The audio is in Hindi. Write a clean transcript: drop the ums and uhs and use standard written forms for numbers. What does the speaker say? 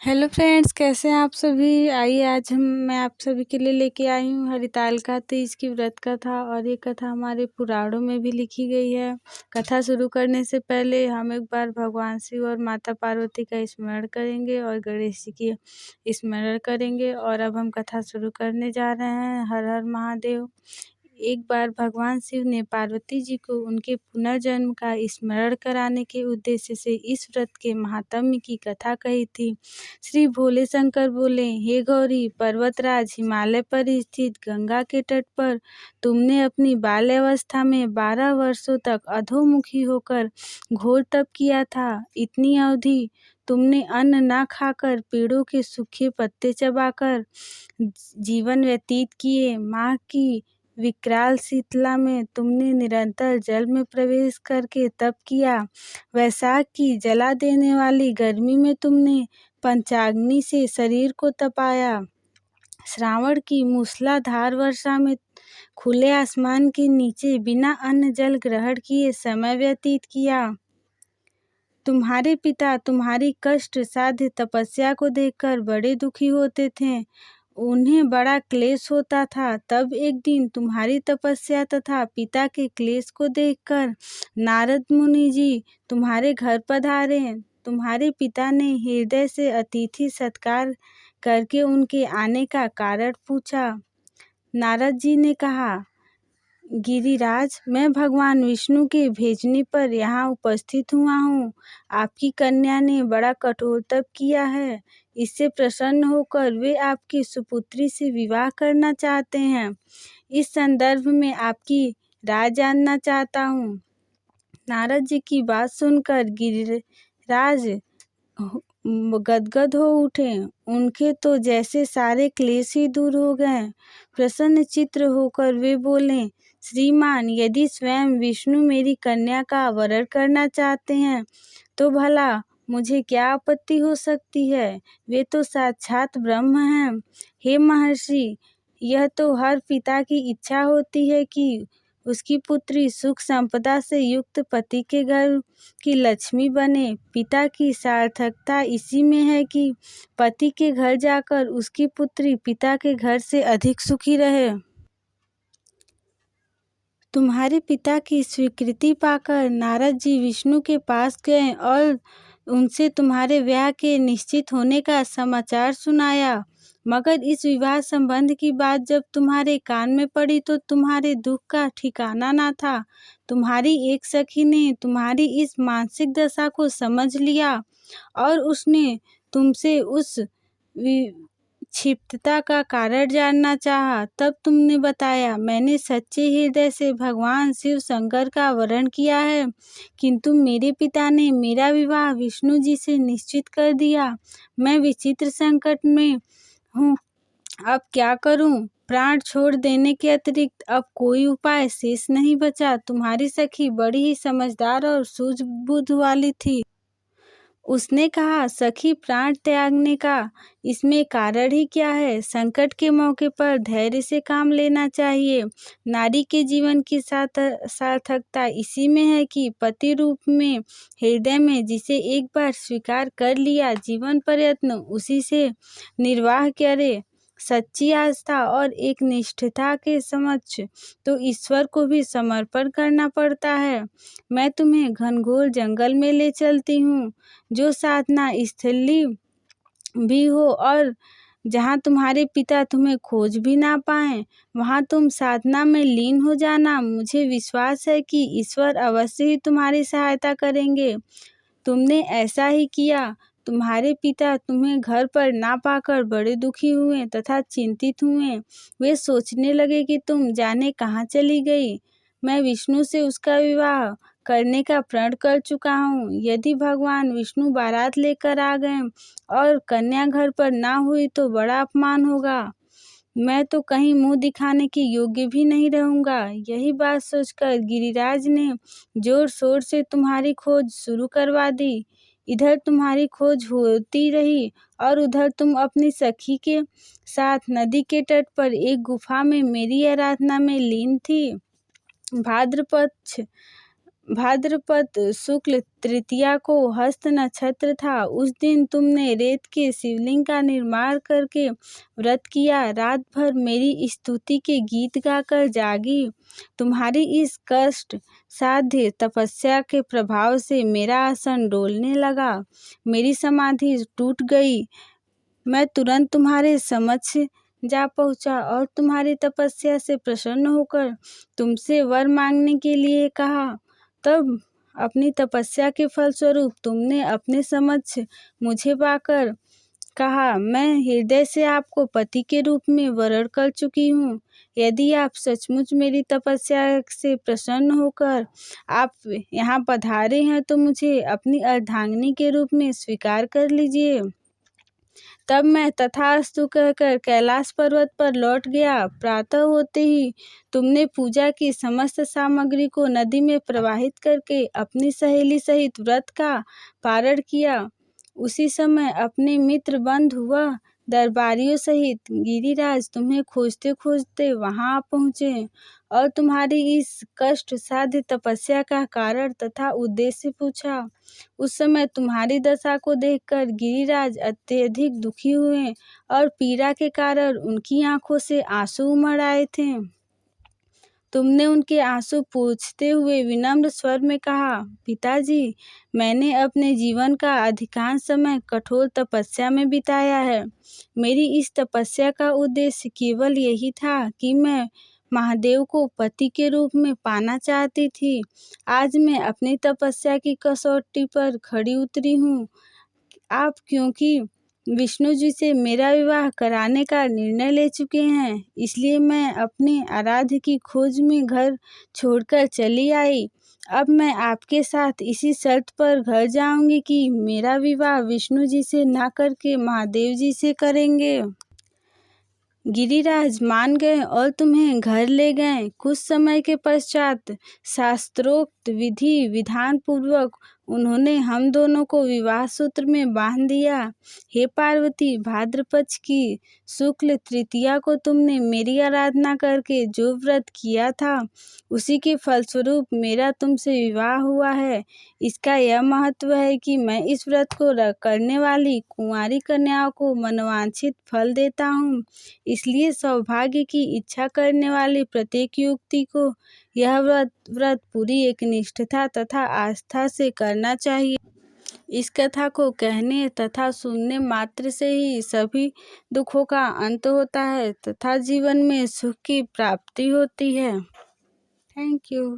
हेलो फ्रेंड्स, कैसे हैं आप सभी। आइए आज मैं आप सभी के लिए लेके आई हूँ हरितालिका तीज की व्रत कथा। और ये कथा हमारे पुराणों में भी लिखी गई है। कथा शुरू करने से पहले हम एक बार भगवान शिव और माता पार्वती का स्मरण करेंगे और गणेश जी की स्मरण करेंगे। और अब हम कथा शुरू करने जा रहे हैं। हर हर महादेव। एक बार भगवान शिव ने पार्वती जी को उनके पुनर्जन्म का स्मरण कराने के उद्देश्य से इस व्रत के महात्म्य की कथा कही थी। श्री भोले शंकर बोले, हे गौरी पर्वतराज, हिमालय पर स्थित गंगा के तट पर तुमने अपनी बाल्यावस्था में 12 वर्षों तक अधोमुखी होकर घोर तप किया था। इतनी अवधि तुमने अन्न ना खाकर पेड़ों के सूखे पत्ते चबाकर जीवन व्यतीत किए। माँ की विकराल शीतला में तुमने निरंतर जल में प्रवेश करके तप किया। वैशाख की जला देने वाली गर्मी में तुमने पंचाग्नि से शरीर को तपाया। श्रावण की मूसलाधार वर्षा में खुले आसमान के नीचे बिना अन्न जल ग्रहण किए समय व्यतीत किया। तुम्हारे पिता तुम्हारी कष्ट साध्य तपस्या को देखकर बड़े दुखी होते थे। उन्हें बड़ा क्लेश होता था। तब एक दिन तुम्हारी तपस्या तथा पिता के क्लेश को देखकर नारद मुनि जी तुम्हारे घर पधारे। तुम्हारे पिता ने हृदय से अतिथि सत्कार करके उनके आने का कारण पूछा। नारद जी ने कहा, गिरिराज, मैं भगवान विष्णु के भेजने पर यहाँ उपस्थित हुआ हूँ। आपकी कन्या ने बड़ा कठोर तप किया है। इससे प्रसन्न होकर वे आपकी सुपुत्री से विवाह करना चाहते हैं। इस संदर्भ में आपकी राय जानना चाहता हूँ। नारद जी की बात सुनकर गिरिराज गदगद हो उठे। उनके तो जैसे सारे क्लेश ही दूर हो गए। प्रसन्न चित्त होकर वे बोले, श्रीमान, यदि स्वयं विष्णु मेरी कन्या का वरण करना चाहते हैं तो भला मुझे क्या आपत्ति हो सकती है। वे तो साक्षात ब्रह्म हैं। हे महर्षि, यह तो हर पिता की इच्छा होती है कि उसकी पुत्री सुख संपदा से युक्त पति के घर की लक्ष्मी बने। पिता की सार्थकता इसी में है कि पति के घर जाकर उसकी पुत्री पिता के घर से अधिक सुखी रहे। तुम्हारे पिता की स्वीकृति पाकर नारद जी विष्णु के पास गए और उनसे तुम्हारे विवाह के निश्चित होने का समाचार सुनाया। मगर इस विवाह संबंध की बात जब तुम्हारे कान में पड़ी तो तुम्हारे दुख का ठिकाना ना था। तुम्हारी एक सखी ने तुम्हारी इस मानसिक दशा को समझ लिया और उसने तुमसे उस क्षिप्तता का कारण जानना चाहा। तब तुमने बताया, मैंने सच्चे हृदय से भगवान शिव शंकर का वरण किया है, किंतु मेरे पिता ने मेरा विवाह विष्णु जी से निश्चित कर दिया। मैं विचित्र संकट में हूँ, अब क्या करूँ। प्राण छोड़ देने के अतिरिक्त अब कोई उपाय शेष नहीं बचा। तुम्हारी सखी बड़ी ही समझदार और सूझबूझ वाली थी। उसने कहा, सखी, प्राण त्यागने का इसमें कारण ही क्या है। संकट के मौके पर धैर्य से काम लेना चाहिए। नारी के जीवन की सार्थकता इसी में है कि पति रूप में हृदय में जिसे एक बार स्वीकार कर लिया, जीवन पर्यंत उसी से निर्वाह करे। सच्ची आस्था और एक निष्ठता के समक्ष तो ईश्वर को भी समर्पण करना पड़ता है। मैं तुम्हें घनघोर जंगल में ले चलती हूँ, जो साधना स्थली भी हो और जहाँ तुम्हारे पिता तुम्हें खोज भी ना पाए, वहाँ तुम साधना में लीन हो जाना। मुझे विश्वास है कि ईश्वर अवश्य ही तुम्हारी सहायता करेंगे। तुमने ऐसा ही किया। तुम्हारे पिता तुम्हें घर पर ना पाकर बड़े दुखी हुए तथा चिंतित हुए। वे सोचने लगे कि तुम जाने कहाँ चली गई। मैं विष्णु से उसका विवाह करने का प्रण कर चुका हूँ। यदि भगवान विष्णु बारात लेकर आ गए और कन्या घर पर ना हुई तो बड़ा अपमान होगा। मैं तो कहीं मुंह दिखाने के योग्य भी नहीं रहूंगा। यही बात सोचकर गिरिराज ने जोर शोर से तुम्हारी खोज शुरू करवा दी। इधर तुम्हारी खोज होती रही और उधर तुम अपनी सखी के साथ नदी के तट पर एक गुफा में मेरी आराधना में लीन थी। भाद्र पक्ष भाद्रपद शुक्ल तृतीया को हस्त नक्षत्र था। उस दिन तुमने रेत के शिवलिंग का निर्माण करके व्रत किया। रात भर मेरी स्तुति के गीत गाकर जागी। तुम्हारी इस कष्ट साध्य तपस्या के प्रभाव से मेरा आसन डोलने लगा, मेरी समाधि टूट गई। मैं तुरंत तुम्हारे समक्ष जा पहुंचा और तुम्हारी तपस्या से प्रसन्न होकर तुमसे वर मांगने के लिए कहा। तब अपनी तपस्या के फलस्वरूप तुमने अपने समक्ष मुझे पाकर कहा, मैं हृदय से आपको पति के रूप में वरण कर चुकी हूँ। यदि आप सचमुच मेरी तपस्या से प्रसन्न होकर आप यहाँ पधारे हैं तो मुझे अपनी अर्धांगिनी के रूप में स्वीकार कर लीजिए। तब मैं तथास्तु कहकर कैलाश पर्वत पर लौट गया। प्रातः होते ही तुमने पूजा की समस्त सामग्री को नदी में प्रवाहित करके अपनी सहेली सहित व्रत का पारण किया। उसी समय अपने मित्र बंधु व दरबारियों सहित गिरिराज तुम्हें खोजते खोजते वहां पहुँचे और तुम्हारी इस कष्ट साध्य तपस्या का कारण तथा उद्देश्य पूछा। उस समय तुम्हारी दशा को देखकर गिरिराज अत्यधिक दुखी हुए और पीड़ा के कारण उनकी आंखों से आंसू उमड़ आए थे। तुमने उनके आंसू पोंछते हुए विनम्र स्वर में कहा, पिताजी, मैंने अपने जीवन का अधिकांश समय कठोर तपस्या में बिताया है। मेरी इस तपस्या का उद्देश्य केवल यही था कि मैं महादेव को पति के रूप में पाना चाहती थी। आज मैं अपनी तपस्या की कसौटी पर खड़ी उतरी हूँ। आप क्योंकि विष्णु जी से मेरा विवाह कराने का निर्णय ले चुके हैं, इसलिए मैं अपने आराध्य की खोज में घर छोड़कर चली आई। अब मैं आपके साथ इसी शर्त पर घर जाऊंगी कि मेरा विवाह विष्णु जी से ना करके महादेव जी से करेंगे। गिरिराज मान गए और तुम्हें घर ले गए। कुछ समय के पश्चात शास्त्रोक्त विधि विधान पूर्वक उन्होंने हम दोनों को विवाह सूत्र में बांध दिया। हे पार्वती, भाद्रपद की शुक्ल तृतीया को तुमने मेरी आराधना करके जो व्रत किया था उसी के फलस्वरूप मेरा तुमसे विवाह हुआ है। इसका यह महत्व है कि मैं इस व्रत को करने वाली कुंवारी कन्याओं को मनोवांछित फल देता हूँ। इसलिए सौभाग्य की इच्छा करने वाली प्रत्येक युवती को यह व्रत पूरी एकनिष्ठता तथा आस्था से करना चाहिए। इस कथा को कहने तथा सुनने मात्र से ही सभी दुखों का अंत होता है तथा जीवन में सुख की प्राप्ति होती है। Thank you.